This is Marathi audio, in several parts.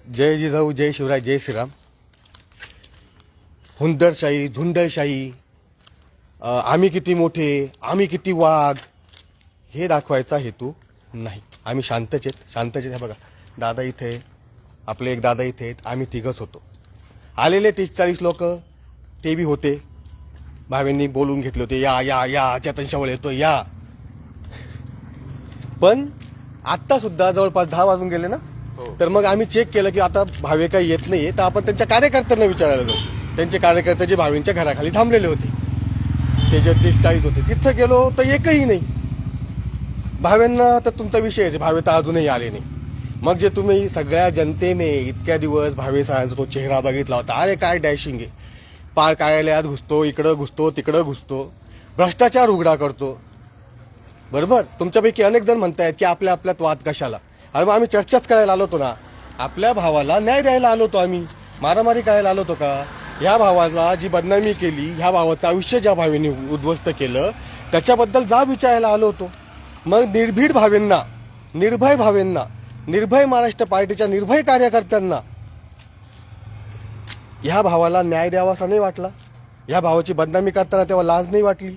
जय जिजाऊ, जय शिवराय, जय श्रीराम. हुंदरशाही, झुंडशाही, आम्ही किती मोठे, आम्ही किती वाघ, हे दाखवायचा हेतू नाही. आम्ही शांतच आहेत. हे बघा, दादा इथे, आपले एक दादा इथे आहेत, आम्ही तिघच होतो. आलेले 30-40 लोक ते बी होते. भावेंनी बोलून घेतले होते, या या या चेतन शेवाळे येतो या. पण आत्ता सुद्धा जवळपास 10 वाजून गेले ना, तर मग आम्ही चेक केलं की आता भावे काही येत नाहीये, तर आपण त्यांच्या कार्यकर्त्यांना विचारायला जाऊ. त्यांचे कार्यकर्ते जे भावेंच्या घराखाली थांबलेले होते, ते जे 30-40 होते, तिथं गेलो तर एकही नाही. भावेंना तर तुमचा विषय आहे, भावे तर अजूनही आले नाही. मग जे तुम्ही सगळ्या जनतेने इतक्या दिवस भावे साहेबांचा तो चेहरा बघितला होता, अरे काय डॅशिंग आहे, पार कार्यालयात घुसतो, इकडं घुसतो, तिकडं घुसतो, भ्रष्टाचार उघडा करतो. बरोबर, तुमच्यापैकी अनेक जण म्हणतायत की आपल्या आपल्यात वाद कशाला. अरे मग आम्ही चर्चाच करायला आलो होतो ना, आपल्या भावाला न्याय द्यायला आलो होतो. आम्ही मारामारी करायला आलो होतो का? ह्या भावाला जी बदनामी केली, ह्या भावाचं आयुष्य ज्या भावेने उद्ध्वस्त केलं, त्याच्याबद्दल जाब विचारायला आलो होतो. मग निर्भीड भावेंना, निर्भय भावेंना, निर्भय महाराष्ट्र पार्टीच्या निर्भय कार्यकर्त्यांना ह्या भावाला न्याय द्यावा असा नाही वाटला? ह्या भावाची बदनामी करताना तेव्हा लाज नाही वाटली?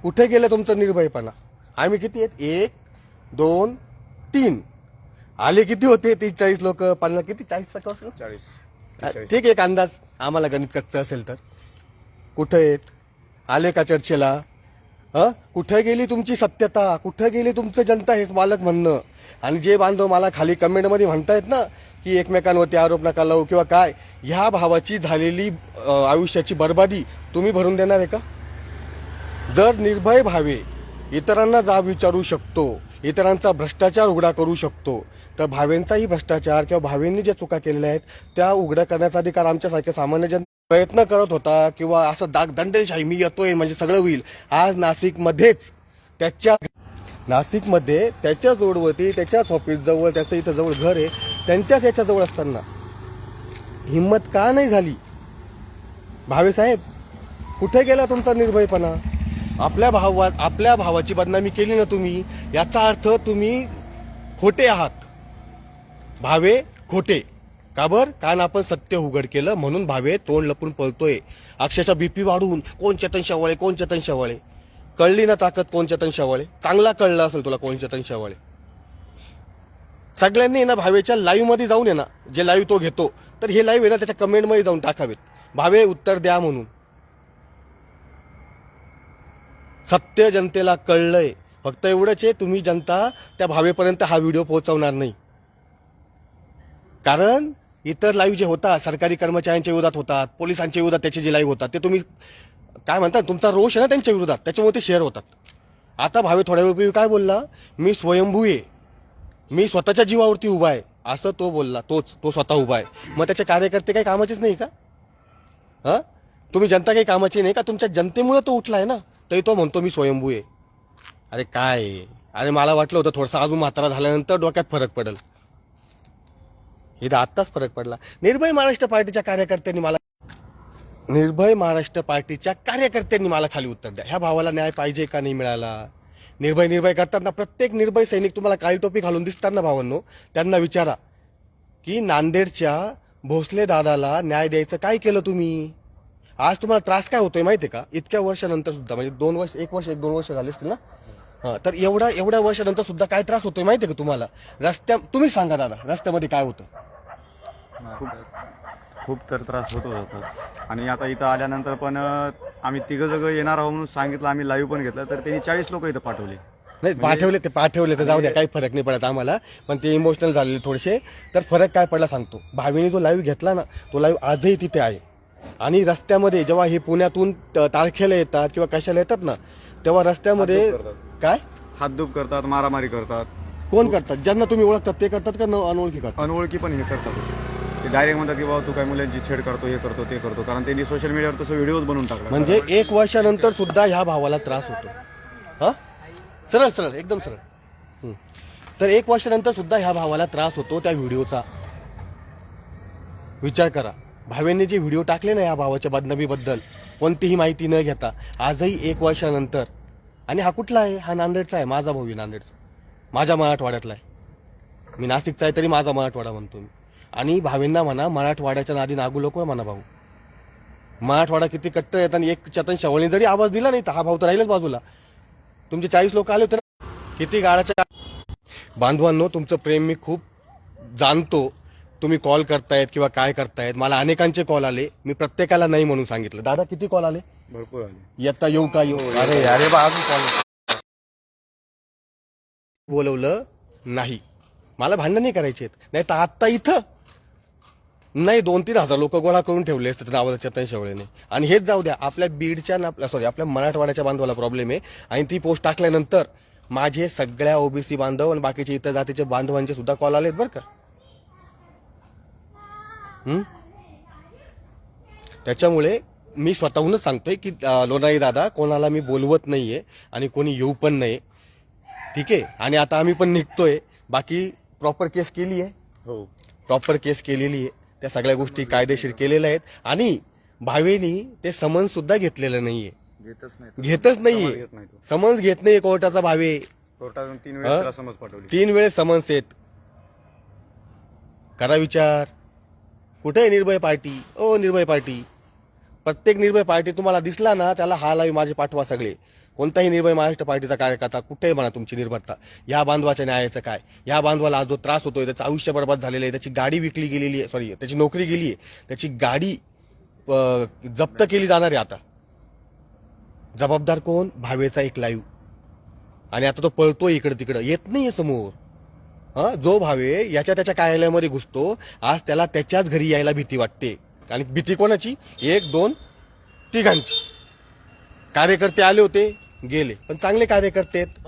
कुठे गेलं तुमचं निर्भयपणा? आम्ही किती आहेत? 1, 2, 3. आले किती होते? 30-40 लोक, 50 किती, 40% असेल, 40. ठीक, एक अंदाज, आम्हाला गणित कच्चं असेल तर. कुठे आहेत? आले का चर्चेला? कुठे गेली तुमची सत्यता? कुठे गेली तुमचं जनता हेच मालक म्हणणं? आणि जे बांधव मला खाली कमेंटमध्ये म्हणतायत ना की एकमेकांवरती आरोप नका लावू किंवा काय, ह्या भावाची झालेली आयुष्याची बर्बादी तुम्ही भरून देणार आहे का? जर निर्भय भावे इतरांना जाब विचारू शकतो, इतरांचा भ्रष्टाचार उघडा करू शकतो, तर भावेंचाही भ्रष्टाचार किंवा भावेंनी ज्या चुका केलेल्या आहेत त्या उघड्या करण्याचा अधिकार आमच्यासारख्या सामान्य जन प्रयत्न करत होता. किंवा असं दंडेलशाही मी येतोय म्हणजे सगळं होईल. आज नाशिकमध्येच त्याच्या जोडवरती, त्याच्याच ऑफिस जवळ, त्याचं इथं जवळ घर आहे, त्यांच्याच याच्याजवळ असताना हिंमत का नाही झाली? भावे साहेब, कुठे गेला तुमचा निर्भयपणा? आपल्या भावाची बदनामी केली ना तुम्ही, याचा अर्थ तुम्ही खोटे आहात. भावे खोटे का बर? कारण आपण सत्य उघड केलं म्हणून भावे तोंड लपून पळतोय. अक्षरशः बीपी वाढून, कोण चेतन शेवाळे. कळली ना ताकद कोण चेतन शेवाळे? चांगला कळलं असेल तुला कोण चेतन शेवाळे. सगळ्यांनी ना भावेच्या लाईव्ह मध्ये जाऊन ना, जे लाईव्ह तो घेतो, तर हे लाईव्ह आहे ना त्याच्या कमेंट मध्ये जाऊन टाकावेत, भावे उत्तर द्या म्हणून. सत्य जनतेला कळलंय. फक्त एवढंच आहे, तुम्ही जनता त्या भावेपर्यंत हा व्हिडिओ पोहोचवणार नाही. कारण इतर लाईव्ह जे होतात, सरकारी कर्मचाऱ्यांच्या विरोधात होतात, पोलिसांच्या विरोधात त्याचे जे लाईव्ह होतात, ते तुम्ही काय म्हणतात, तुमचा रोष आहे ना त्यांच्या विरोधात, त्याच्यामुळे ते शेअर होतात. आता भावे थोड्या वेळपूर्वी काय बोलला, मी स्वयंभू आहे, मी स्वतःच्या जीवावरती उभा आहे, असं तो बोलला. तो स्वतः उभा आहे. मग त्याचे कार्यकर्ते काही कामाचेच नाही का? तुम्ही जनता काही कामाची नाही का? तुमच्या जनतेमुळे तो उठलाय ना, तरी तो म्हणतो मी स्वयंभू आहे. अरे काय? अरे मला वाटलं होतं थोडासा अजून म्हातारा झाल्यानंतर डोक्यात फरक पडेल. इथं आत्ताच फरक पडला. निर्भय महाराष्ट्र पार्टीच्या कार्यकर्त्यांनी मला खाली उत्तर द्या. ह्या भावाला न्याय पाहिजे का नाही मिळाला? निर्भय करतात ना, प्रत्येक निर्भय सैनिक तुम्हाला काळी टोपी घालून दिसतात ना भावांनो, त्यांना विचारा की नांदेडच्या भोसले दादाला न्याय द्यायचं काय केलं तुम्ही? आज तुम्हाला त्रास काय होतोय माहितीये का? इतक्या वर्षानंतर सुद्धा, म्हणजे 2 वर्ष, 1-2 वर्ष झाले असतील ना, तर एवढ्या वर्षानंतर सुद्धा काय त्रास होतोय माहितीये का तुम्हाला? तुम्ही सांगा दादा, रस्त्यामध्ये काय होतं? खूप तर त्रास होत होता. आणि आता इथं आल्यानंतर पण आम्ही तिघं जग येणार आहोत म्हणून सांगितलं, आम्ही लाईव्ह पण घेतलं, तर त्यांनी 40 लोक इथं पाठवले. नाही, पाठवले तर जाऊ द्या, काही फरक नाही पडत आम्हाला, पण ते इमोशनल झालेले थोडेसे. तर फरक काय पडला सांगतो. भावेने जो लाईव्ह घेतला ना, तो लाईव्ह आजही तिथे आहे. आणि रस्त्यामध्ये जेव्हा हे पुण्यातून तारखेला येतात किंवा कशाला येतात ना, तेव्हा रस्त्यामध्ये काय हातधूप करतात, मारामारी करतात. कोण करतात? ज्यांना तुम्ही ओळखतात ते करतात का अनोळखी करतात? अनोळखी पण हे करतात. ते डायरेक्ट म्हणतात की बाबा तू काय मुलांची छेड करतो, हे करतो, ते करतो. कारण त्यांनी सोशल मीडियावर तसं व्हिडिओज बनवून टाकला. म्हणजे 1 वर्षानंतर सुद्धा ह्या भावाला त्रास होतो. सरळ एकदम सरळ. तर 1 वर्षानंतर सुद्धा ह्या भावाला त्रास होतो त्या व्हिडिओचा. विचार करा. भावेंनी जे व्हिडिओ टाकले ना या भावाच्या बदनामीबद्दल, कोणतीही माहिती न घेता, आजही 1 वर्षानंतर. आणि हा कुठला आहे? हा नांदेडचा आहे, माझा भाऊ आहे नांदेडचा, माझ्या मराठवाड्यातला आहे. मी नाशिकचा आहे तरी माझा मराठवाडा म्हणतो मी. आणि भावेंना म्हणा मराठवाड्याच्या नादी नागू नको म्हणा भाऊ. मराठवाडा किती कट्टर येत आणि एक चेतन शेवळे जरी आवाज दिला नाही तर हा भाऊ तर राहिलाच बाजूला. तुमचे 40 लोक आले होते ना, किती गाळाच्या. बांधवांनो, तुमचं प्रेम मी खूप जाणतो. तुम्ही कॉल करतायत किंवा काय करतायत, मला अनेकांचे कॉल आले, मी प्रत्येकाला नाही म्हणून सांगितलं. दादा किती कॉल आले? भरपूर आले. येता येऊ का येऊ? अरे अरे बा अजून कॉल बोलवलं नाही. मला भांडण नाही करायचे नाही तर आत्ता इथं नाही 2-3 हजार लोक गोळा करून ठेवले असते नावाला चेतन शेवळेने. आणि हेच जाऊ द्या, आपल्या बीडच्या आपल्या मराठवाड्याच्या बांधवाला प्रॉब्लेम आहे. आणि ती पोस्ट टाकल्यानंतर माझे सगळ्या ओबीसी बांधव आणि बाकीचे इतर जातीचे बांधवांचे सुद्धा कॉल आलेत बरं का. त्याच्यामुळे मी स्वतःहूनच सांगतोय की लोणारी दादा, कोणाला मी बोलवत नाहीये आणि कोणी येऊ पण नाही, ठीक आहे. आणि आता आम्ही पण निघतोय. बाकी प्रॉपर केस केली आहे, हो प्रॉपर केस केलेली आहे, त्या सगळ्या गोष्टी कायदेशीर केलेल्या आहेत. आणि भावेनी ते समन्स सुद्धा घेतलेलं नाहीये, घेतच नाहीये, समन्स घेत नाहीये कोर्टाचा भावे. कोर्टातून 3 वेळेस समज पाठवली, 3 वेळेस समन्स आहेत. करा विचार, कुठे आहे निर्भय पार्टी? ओ निर्भय पार्टी, प्रत्येक निर्भय पार्टी तुम्हाला दिसला ना त्याला हा लाईव्ह माझे पाठवा सगळे. कोणताही निर्भय महाराष्ट्र पार्टीचा कार्यकर्ता कुठेही म्हणा तुमची निर्भरता. या बांधवाच्या न्यायाचं काय? या बांधवाला आज जो त्रास होतोय, त्याचं आयुष्य बर्बाद झालेलं आहे, त्याची गाडी विकली गेलेली आहे, सॉरी त्याची नोकरी गेली आहे, त्याची गाडी जप्त केली जाणार आहे. आता जबाबदार कोण? भावेचा एक लाईव्ह. आणि आता तो पळतोय इकडे तिकडे, येत नाहीये समोर. जो भावे याच्या त्याच्या कार्यालयामध्ये घुसतो, आज त्याला त्याच्याच घरी यायला भीती वाटते. आणि भीती कोणाची? 1, 2, 3घांची. कार्यकर्ते आले होते गेले, पण चांगले कार्यकर्ते आहेत.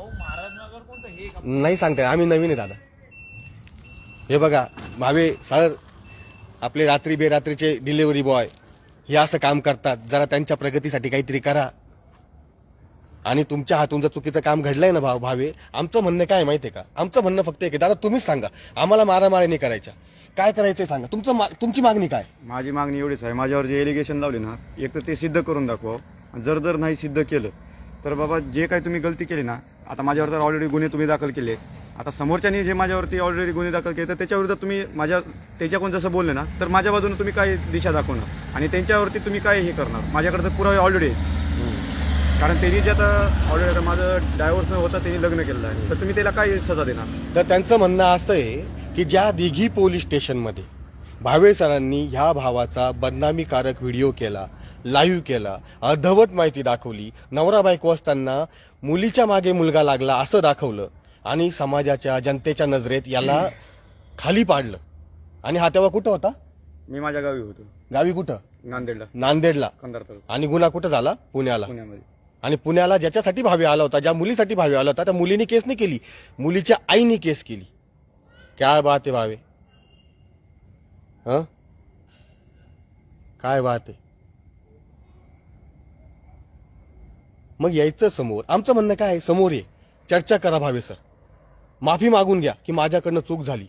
नाही सांगताय, आम्ही नवीन आहे दादा. हे बघा भावे सर, आपले रात्री बेरात्रीचे डिलिव्हरी बॉय हे असं काम करतात. जरा त्यांच्या प्रगतीसाठी काहीतरी करा. आणि तुमच्या हातून जर चुकीचं काम घडलंय ना भावे, आमचं म्हणणं काय माहितीये का? आमचं म्हणणं फक्त एक आहे, दादा तुम्हीच सांगा, आम्हाला मारामारी नाही करायच्या. काय करायचंय सांगा, तुमची मागणी काय? माझी मागणी एवढीच आहे, माझ्यावर जे एलिगेशन लावले ना, एक तर ते सिद्ध करून दाखवा. जर नाही सिद्ध केलं तर बाबा जे काही तुम्ही गलती केली ना, आता माझ्यावर तर ऑलरेडी गुन्हे तुम्ही दाखल केले, आता समोरच्यानी जे माझ्यावरती ऑलरेडी गुन्हे दाखल केले तर त्याच्याविरुद्ध तुम्ही त्याच्याकडून जसं बोलले ना, तर माझ्या बाजूने तुम्ही काय दिशा दाखवणार आणि त्यांच्यावरती तुम्ही काय हे करणार? माझ्याकडे तर पुरावे ऑलरेडी आहे. कारण त्यांनी जे आता ऑलरेडी माझं डायव्होर्स न होता त्यांनी लग्न केलेलं आहे, तर तुम्ही त्याला काय सजा देणार? तर त्यांचं म्हणणं असं आहे की ज्या दिघी पोलीस स्टेशनमध्ये भावे सरांनी ह्या भावाचा बदनामीकारक व्हिडिओ केला, लाईव्ह केला, अर्धवट माहिती दाखवली, नवरा बायको असताना मुलीच्या मागे मुलगा लागला असं दाखवलं आणि समाजाच्या जनतेच्या नजरेत याला खाली पाडलं. आणि हा तेव्हा कुठं होता? मी माझ्या गावी होतो. गावी कुठं? नांदेडला. कंधार तालुका. आणि गुन्हा कुठं झाला? पुण्यामध्ये. आणि पुण्याला ज्याच्यासाठी भावे आला होता, ज्या मुलीसाठी भावे आला होता, त्या मुलीने केस नाही केली, मुलीच्या आईने केस केली. क्या बात आहे भावे, काय बात आहे. मग यायचं समोर. आमचं म्हणणं काय आहे, समोर ये, चर्चा करा भावे सर, माफी मागून घ्या की माझ्याकडनं चूक झाली.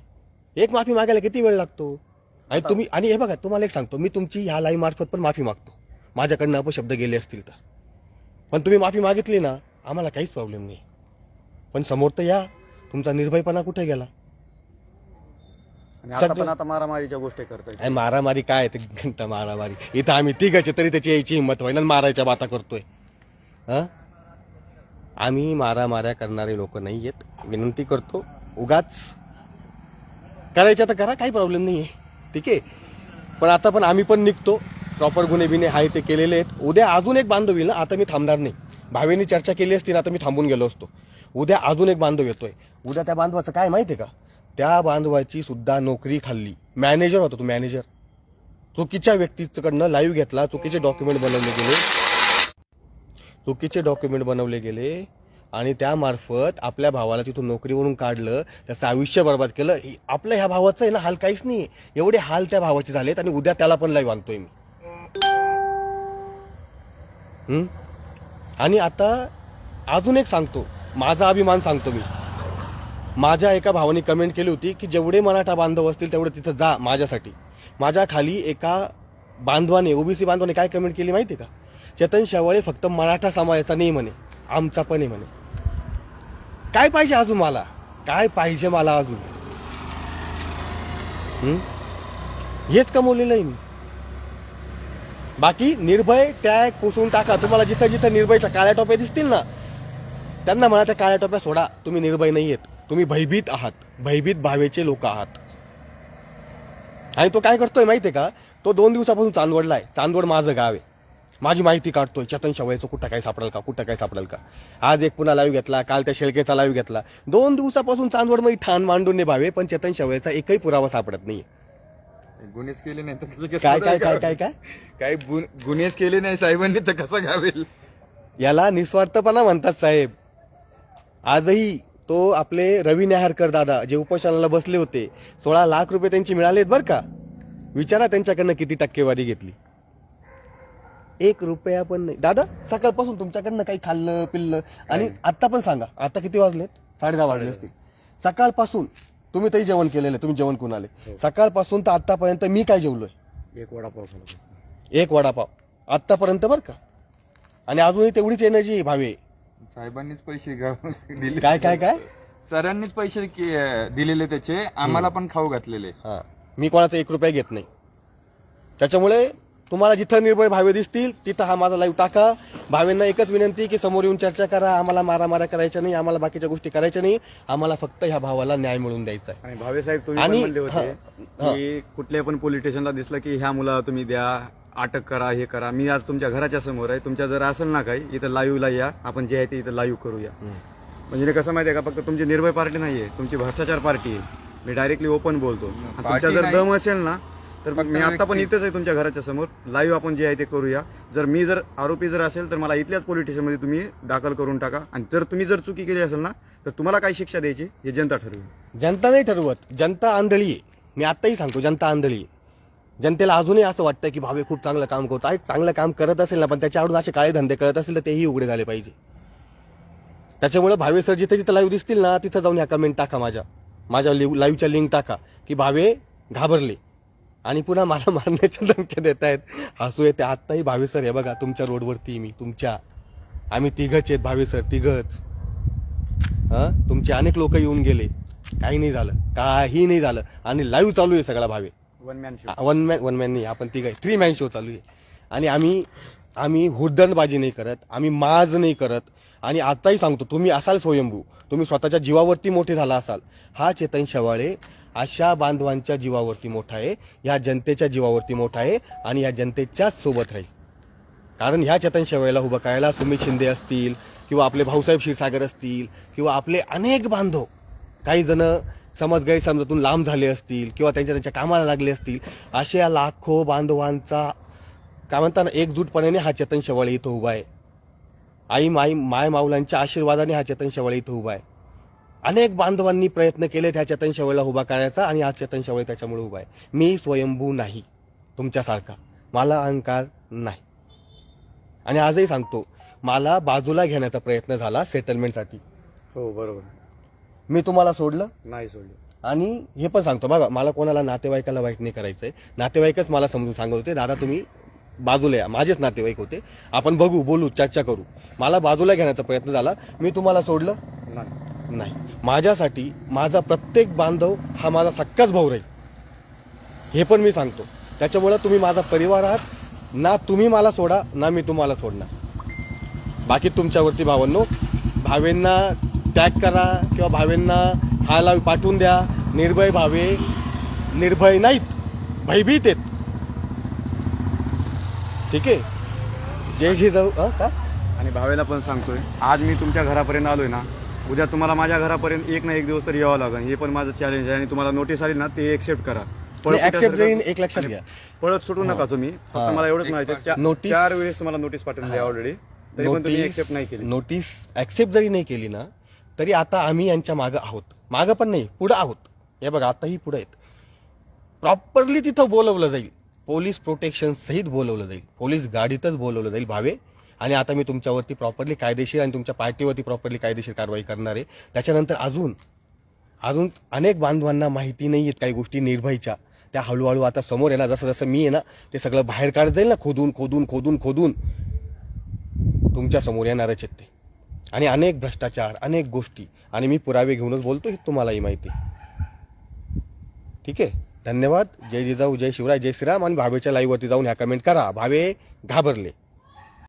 एक माफी मागायला किती वेळ लागतो? आणि तुम्ही, आणि हे बघा तुम्हाला एक सांगतो, मी तुमची ह्या लाईव्ह मार्फत पण माफी मागतो, माझ्याकडनं अपशब्द गेले असतील तर. पण तुम्ही माफी मागितली ना, आम्हाला काहीच प्रॉब्लेम नाही. पण समोर तर या, तुमचा निर्भयपणा कुठे गेला? आता मारामारीच्या गोष्टी करताय. मारामारी काय ते घंटा मारामारी. इथं आम्ही तिघाचे तरी त्याची यायची हिंमत व्हायना, मारायच्या बाता करतोय. आम्ही मारामाऱ्या करणारे लोक नाही आहेत. विनंती करतो, उगाच करायच्या तर करा, काही प्रॉब्लेम नाही आहे, ठीक आहे. पण आता पण आम्ही पण निघतो, प्रॉपर गुन्हे बिने आहे ते केलेले आहेत. उद्या अजून एक बांधव येईल ना, आता मी थांबणार नाही. भावेनी चर्चा केली असती ना, आता मी थांबून गेलो असतो. उद्या अजून एक बांधव येतोय. उद्या त्या बांधवाचं काय माहितीये का? त्या बांधवाची सुद्धा नोकरी खाल्ली. मॅनेजर होता तो, मॅनेजर. चुकीच्या व्यक्तीकडनं लाईव्ह घेतला, चुकीचे डॉक्युमेंट बनवले गेले आणि त्यामार्फत आपल्या भावाला तिथून नोकरीवरून काढलं, त्याचं आयुष्य बर्बाद केलं. आपल्या ह्या भावाचं आहे ना हाल काहीच नाही, एवढे हाल त्या भावाचे झालेत. आणि उद्या त्याला पण लाईव्ह आणतोय मी. आणि आता अजून एक सांगतो, माझा अभिमान सांगतो मी. माझ्या एका भावाने कमेंट केली होती की जेवढे मराठा बांधव असतील तेवढे तिथं जा माझ्यासाठी. माझ्या खाली एका बांधवाने, ओबीसी बांधवाने काय कमेंट केली माहिती का? चेतन शेवळे फक्त मराठा समाजाचा नाही म्हणे, आमचा पण आहे म्हणे. काय पाहिजे अजून मला? काय पाहिजे मला अजून? हेच कमवलेलं आहे मी. बाकी निर्भय टॅग पुसून टाका. तुम्हाला जिथं जिथं निर्भयच्या काळ्या टोप्या दिसतील ना, त्यांना म्हणा त्या काळ्या टोप्या सोडा. तुम्ही निर्भय नाही आहेत, तुम्ही भयभीत आहात, भयभीत भावेचे लोक आहात. आणि तो काय करतोय माहितीये का, तो 2 दिवसापासून चांदवडला आहे. चांदवड माझं गाव आहे, माझी माहिती काढतोय. चेतन शेवळेचं कुठं काय सापडेल का, कुठं काय सापडेल का. आज एक पुन्हा लाईव्ह घेतला, काल त्या शेळकेचा लाईव्ह घेतला. 2 दिवसापासून चांदवडमध्ये ठाण मांडून ने भावे, पण चेतन शेवळेचा एकही पुरावा सापडत नाहीये. गुन्हेच केले नाही तर कसं काय काय काय काय काय काय गुन्हेच केले नाही साहेबांनी तर कसं गावेल. याला निस्वार्थपणा म्हणतात साहेब. आजही तो आपले रवी नेहारकर दादा जे उपोषणाला बसले होते, 16 लाख रुपये त्यांची मिळालेत बरं का. विचारा त्यांच्याकडनं किती टक्केवारी घेतली. 1 रुपया पण नाही. दादा सकाळपासून तुमच्याकडनं काही खाल्लं पिल्लं, आणि आता पण सांगा, आता किती वाजलेत? 10:30 वाजले असतील. सकाळपासून तुम्ही तरी जेवण केलेलं, तुम्ही जेवण करून आले. सकाळपासून तर आतापर्यंत मी काय जेवलोय? 1 वडापाव खाल्ला. 1 वडापाव आतापर्यंत बरं का. आणि अजूनही तेवढीच एनर्जी भावे. साहेबांनीच पैसे दिले. काय काय काय सरांनीच पैसे दिलेले त्याचे, आम्हाला पण खाऊ घातलेले. हा, मी कोणाचा 1 रुपया घेत नाही. त्याच्यामुळे तुम्हाला जिथं निर्भय भावे दिसतील तिथं हा माझा लाईव्ह टाका. भावेंना एकच विनंती की समोर येऊन चर्चा करा. आम्हाला मारामाऱ्या करायच्या नाही, आम्हाला बाकीच्या गोष्टी करायच्या नाही. आम्हाला फक्त ह्या भावाला न्याय मिळवून द्यायचा आहे. आणि भावे साहेब तुम्ही पण आणि म्हणले होते की कुठल्या पण पोलीस स्टेशनला दिसलं की ह्या मुलाला तुम्ही द्या, अटक करा, हे करा. मी आज तुमच्या घराच्या समोर आहे. तुमच्या जर असेल ना काही इथं लाईव्हला या, आपण जे आहे ते इथं लाईव्ह करूया. म्हणजे कसं माहितीये का, फक्त तुमची निर्भय पार्टी नाहीये, तुमची भ्रष्टाचार पार्टी आहे. मी डायरेक्टली ओपन बोलतो. आणि तुमच्या जर दम असेल ना तर मी आता पण इथेच आहे तुमच्या घराच्या समोर. लाईव्ह आपण जे आहे ते करूया. जर आरोपी जर असेल तर मला इथल्याच पोलीस स्टेशनमध्ये तुम्ही दाखल करून टाका. आणि जर तुम्ही चुकी केली असेल ना तर तुम्हाला काय शिक्षा द्यायची हे जनता ठरवेल. जनता नाही ठरवत, जनता आंधळी आहे. मी आताही सांगतो, जनता आंधळी आहे. जनतेला अजूनही असं वाटतं की भावे खूप चांगलं काम करतो. चांगलं काम करत असेल ना, पण त्याच्याकडून असे काळे धंदे करत असेल तर तेही उघडे झाले पाहिजे. त्याच्यामुळे भावे सर जिथे जिथे लाईव्ह दिसतील ना तिथं जाऊन ह्या कमेंट टाका, माझ्या लाईव्हच्या लिंक टाका की भावे घाबरले आणि पुन्हा मला मारण्याच्या धमक्या देत आहेत. हसू येते आत्ताही. भावे सर हे बघा, तुमच्या रोडवरती मी, आम्ही तिघच आहेत भावे सर, तिघच. तुमचे अनेक लोक येऊन गेले, काही नाही झालं. आणि लाईव्ह चालू आहे सगळा भावे. वन मॅन नाही, आपण तिघ 3 मॅन शो चालू आहे. आणि आम्ही हुद्दणबाजी नाही करत, आम्ही माज नाही करत. आणि आताही सांगतो, तुम्ही असाल स्वयंभू, तुम्ही स्वतःच्या जीवावरती मोठे झाला असाल. हा चेतन शेवाळे अशा बांधवांच्या जीवावरती मोठा आहे, ह्या जनतेच्या जीवावरती मोठा आहे आणि या जनतेच्याच सोबत राहील. कारण ह्या चेतन शेवाळेला उभं करायला सुमित शिंदे असतील किंवा आपले भाऊसाहेब क्षीरसागर असतील किंवा आपले अनेक बांधव, काही जण समज गैरसमजातून लांब झाले असतील किंवा त्यांच्या कामाला लागले असतील, अशा लाखो बांधवांचा काय म्हणता ना एकजूटपणाने हा चेतन शेवाळे इथं उभा आहे. माय माऊलांच्या आशीर्वादाने हा चेतन शेवाळे इथं उभा आहे. अनेक बांधवांनी प्रयत्न केले त्या चेतन शेवाळेला उभा करण्याचा आणि हा चेतन शेवाळे त्याच्यामुळे उभा आहे. मी स्वयंभू नाही तुमच्यासारखा, मला अहंकार नाही. आणि आजही सांगतो, मला बाजूला घेण्याचा प्रयत्न झाला सेटलमेंटसाठी. हो बरोबर. मी तुम्हाला सोडलं नाही सोडलं. आणि हे पण सांगतो बघा, मला कोणाला नातेवाईकाला वाईट नाही करायचंय. नातेवाईकच मला समजून सांगत होते, दादा तुम्ही बाजूला या. माझेच नातेवाईक होते, आपण बघू, बोलू, चर्चा करू. मला बाजूला घेण्याचा प्रयत्न झाला. मी तुम्हाला सोडलं नाही. माझ्यासाठी माझा प्रत्येक बांधव हा माझा सक्काच भाऊ राहील, हे पण मी सांगतो. त्याच्यामुळे तुम्ही माझा परिवार आहात. ना तुम्ही मला सोडा ना मी तुम्हाला सोडणार. बाकी तुमच्यावरती भावांनो. भावेंना टॅग करा किंवा भावेंना हा लाईव्ह पाठवून द्या. निर्भय भावे निर्भय नाहीत, भयभीत आहेत. ठीक आहे. जय श्री जाऊ का. आणि भावेला पण सांगतोय, आज मी तुमच्या घरापर्यंत आलोय ना, उद्या तुम्हाला माझ्या घरापर्यंत एक ना एक दिवस तरी यावं लागेल. हे पण माझं चॅलेंज आहे. आणि तुम्हाला नोटीस आली ना ते एक्सेप्ट करा. ऍक्सेप्ट जाईन. एक लक्षात घ्या, पळत सुटू नका तुम्ही. फक्त मला एवढंच माहिती आहे, नोटीस 4 वेळेस तुम्हाला नोटीस पाठवली ऑलरेडी, तरी पण तुम्ही एक्सेप्ट नाही केली. नोटीस ऍक्सेप्ट जरी नाही केली ना तरी आता आम्ही यांच्या मागं आहोत. मागं पण नाही, पुढं आहोत. हे बघा, आताही पुढे आहेत. प्रॉपरली तिथं बोलवलं जाईल, पोलीस प्रोटेक्शन सहित बोलवलं जाईल, पोलीस गाडीतच बोलवलं जाईल भावे. आणि आता मी तुमच्यावरती प्रॉपरली कायदेशीर आणि तुमच्या पार्टीवरती प्रॉपरली कायदेशीर कारवाई करणार आहे. त्याच्यानंतर अजून अनेक बांधवांना माहिती नाही आहेत काही गोष्टी निर्भयच्या, त्या हळूहळू आता समोर येणार. जसं जसं मी आहे ना ते सगळं बाहेर काढत जाईल ना, खोदून तुमच्या समोर येणारच आहेत ते. आणि अनेक भ्रष्टाचार, अनेक गोष्टी, आणि मी पुरावे घेऊनच बोलतो, हे तुम्हालाही माहिती आहे. ठीक आहे. धन्यवाद. जय जिजाऊ, जय शिवराय, जय श्रीराम. आणि भावेच्या लाईव्हवरती जाऊन ह्या कमेंट करा. भावे घाबरले.